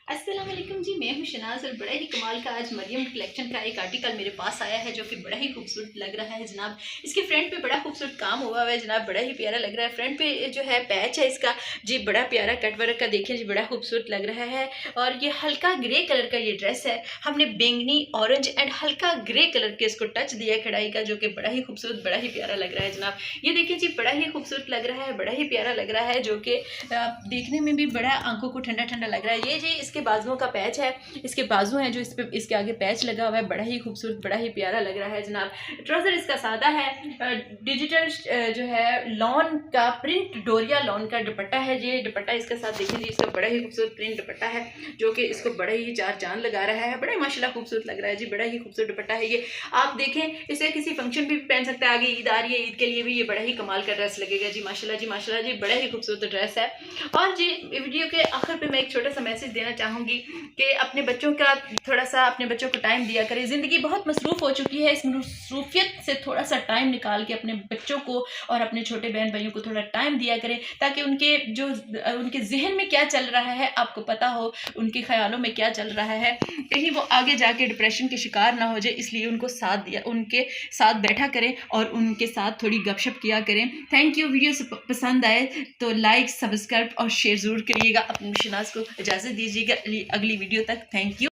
अस्सलाम वालेकुम जी, मैं हूँ शनाज और बड़ा ही कमाल का आज मरियम कलेक्शन का एक आर्टिकल मेरे पास आया है जो कि बड़ा ही खूबसूरत लग रहा है जनाब। इसके फ्रंट पे बड़ा खूबसूरत काम हुआ है जनाब, बड़ा ही प्यारा लग रहा है। फ्रंट पे जो है पैच है इसका जी, बड़ा प्यारा कट वर्क का देखिए जी, बड़ा खूबसूरत लग रहा है। और ये हल्का ग्रे कलर का ये ड्रेस है, हमने बैंगनी ऑरेंज एंड हल्का ग्रे कलर के इसको टच दिया है कढ़ाई का, जो कि बड़ा ही खूबसूरत बड़ा ही प्यारा लग रहा है जनाब। ये देखिए जी, बड़ा ही खूबसूरत लग रहा है, बड़ा ही प्यारा लग रहा है, जो कि देखने में भी बड़ा आंखों को ठंडा ठंडा लग रहा है। ये जी इसके बाजुओं का पैच है, इसके बाजू हैं जो इस पे इसके आगे पैच लगा हुआ है, बड़ा ही खूबसूरत बड़ा ही प्यारा लग रहा है जनाब। ट्राउजर इसका सादा है, डिजिटल जो है लॉन का प्रिंट डोरिया लॉन का दुपट्टा है। ये दुपट्टा इसके साथ देखिए जी, इसका बड़ा ही खूबसूरत प्रिंट दुपट्टा है जो कि इसको बड़ा ही चार चांद लगा रहा है, बड़ा ही माशाल्लाह खूबसूरत लग रहा है जी, बड़ा ही खूबसूरत दुपट्टा है ये। आप देखें इसे किसी फंक्शन भी पहन सकते हैं, आगे ईद आ रही है, ईद के लिए भी ये बड़ा ही कमाल का ड्रेस लगेगा जी, माशाल्लाह जी माशाल्लाह जी, बड़ा ही खूबसूरत ड्रेस है। और जी वीडियो के आखिर पे मैं एक छोटा सा मैसेज देना चाहूँगी कि अपने बच्चों का थोड़ा सा अपने बच्चों को टाइम दिया करें। ज़िंदगी बहुत मसरूफ़ हो चुकी है, इस मसरूफियत से थोड़ा सा टाइम निकाल के अपने बच्चों को और अपने छोटे बहन भाइयों को थोड़ा टाइम दिया करें, ताकि उनके जहन में क्या चल रहा है आपको पता हो, उनके ख्यालों में क्या चल रहा है, कहीं वो आगे जाके डिप्रेशन के शिकार ना हो जाए। इसलिए उनको साथ दिया, उनके साथ बैठा करें और उनके साथ थोड़ी गपशप किया करें। Thank you. वीडियो पसंद आए तो लाइक सब्सक्राइब और शेयर ज़रूर करिएगा। अपनी शनाज को इजाज़त दीजिएगा अगली वीडियो तक। Thank you.